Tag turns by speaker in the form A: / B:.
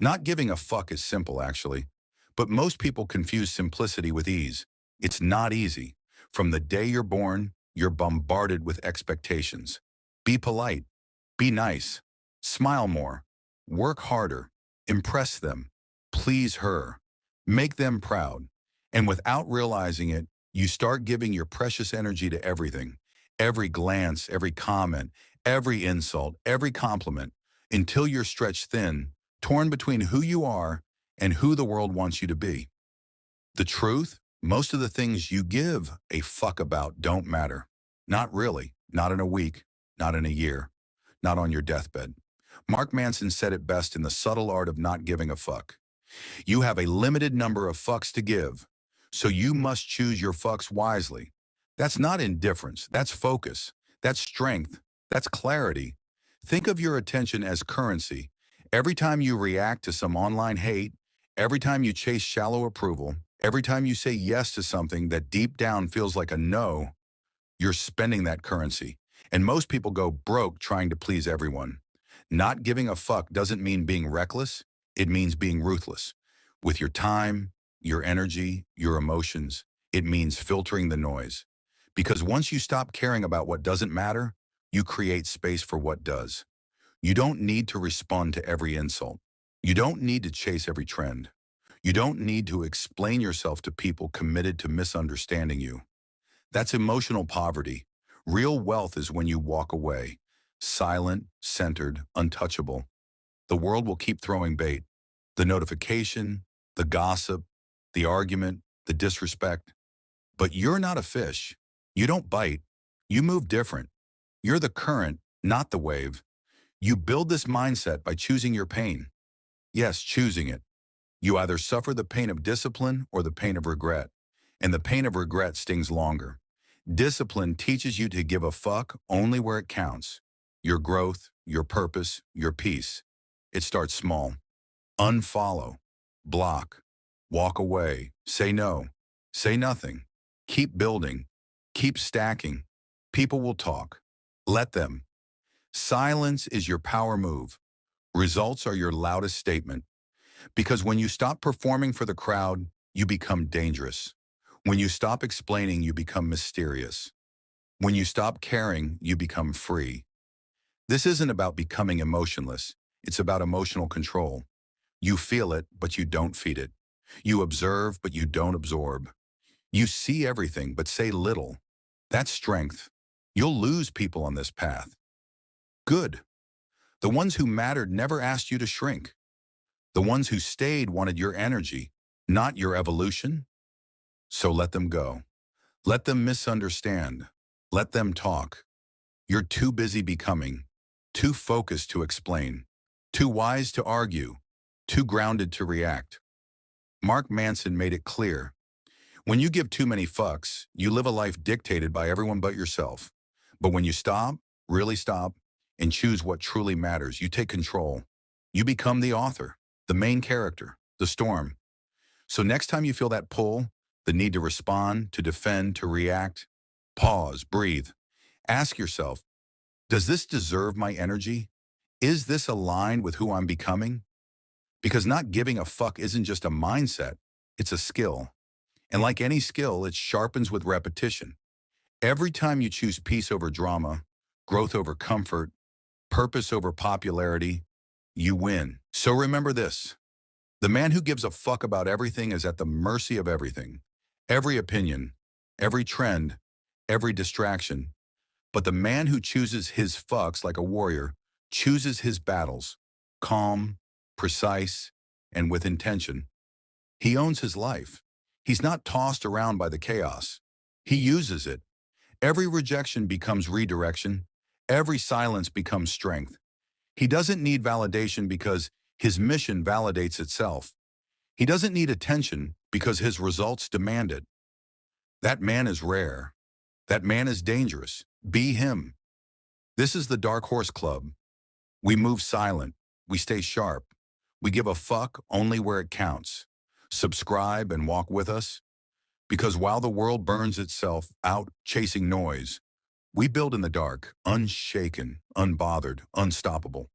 A: Not giving a fuck is simple, actually. But most people confuse simplicity with ease. It's not easy. From the day you're born, you're bombarded with expectations. Be polite. Be nice. Smile more. Work harder. Impress them. Please her. Make them proud. And without realizing it, you start giving your precious energy to everything. Every glance, every comment, every insult, every compliment, until you're stretched thin, torn between who you are and who the world wants you to be. The truth, most of the things you give a fuck about don't matter. Not really. Not in a week. Not in a year. Not on your deathbed. Mark Manson said it best in The Subtle Art of Not Giving a Fuck. You have a limited number of fucks to give, so you must choose your fucks wisely. That's not indifference. That's focus. That's strength. That's clarity. Think of your attention as currency. Every time you react to some online hate, every time you chase shallow approval, every time you say yes to something that deep down feels like a no, you're spending that currency. And most people go broke trying to please everyone. Not giving a fuck doesn't mean being reckless. It means being ruthless. With your time, your energy, your emotions, it means filtering the noise. Because once you stop caring about what doesn't matter, you create space for what does. You don't need to respond to every insult. You don't need to chase every trend. You don't need to explain yourself to people committed to misunderstanding you. That's emotional poverty. Real wealth is when you walk away, silent, centered, untouchable. The world will keep throwing bait. The notification, the gossip, the argument, the disrespect. But you're not a fish. You don't bite. You move different. You're the current, not the wave. You build this mindset by choosing your pain. Yes, choosing it. You either suffer the pain of discipline or the pain of regret. And the pain of regret stings longer. Discipline teaches you to give a fuck only where it counts. Your growth, your purpose, your peace. It starts small. Unfollow. Block. Walk away. Say no. Say nothing. Keep building. Keep stacking. People will talk. Let them. Silence is your power move. Results are your loudest statement. Because when you stop performing for the crowd, you become dangerous. When you stop explaining, you become mysterious. When you stop caring, you become free. This isn't about becoming emotionless. It's about emotional control. You feel it, but you don't feed it. You observe, but you don't absorb. You see everything, but say little. That's strength. You'll lose people on this path. Good. The ones who mattered never asked you to shrink. The ones who stayed wanted your energy, not your evolution. So let them go. Let them misunderstand. Let them talk. You're too busy becoming, too focused to explain, too wise to argue, too grounded to react. Mark Manson made it clear. When you give too many fucks, you live a life dictated by everyone but yourself. But when you stop, really stop, and choose what truly matters, you take control. You become the author, the main character, the storm. So next time you feel that pull, the need to respond, to defend, to react, pause, breathe. Ask yourself, does this deserve my energy? Is this aligned with who I'm becoming? Because not giving a fuck isn't just a mindset, it's a skill. And like any skill, it sharpens with repetition. Every time you choose peace over drama, growth over comfort, purpose over popularity, you win. So remember this. The man who gives a fuck about everything is at the mercy of everything. Every opinion, every trend, every distraction. But the man who chooses his fucks like a warrior chooses his battles, calm, precise, and with intention. He owns his life. He's not tossed around by the chaos. He uses it. Every rejection becomes redirection. Every silence becomes strength. He doesn't need validation because his mission validates itself. He doesn't need attention because his results demand it. That man is rare. That man is dangerous. Be him. This is the Dark Horse Club. We move silent. We stay sharp. We give a fuck only where it counts. Subscribe and walk with us. Because while the world burns itself out chasing noise, we build in the dark, unshaken, unbothered, unstoppable.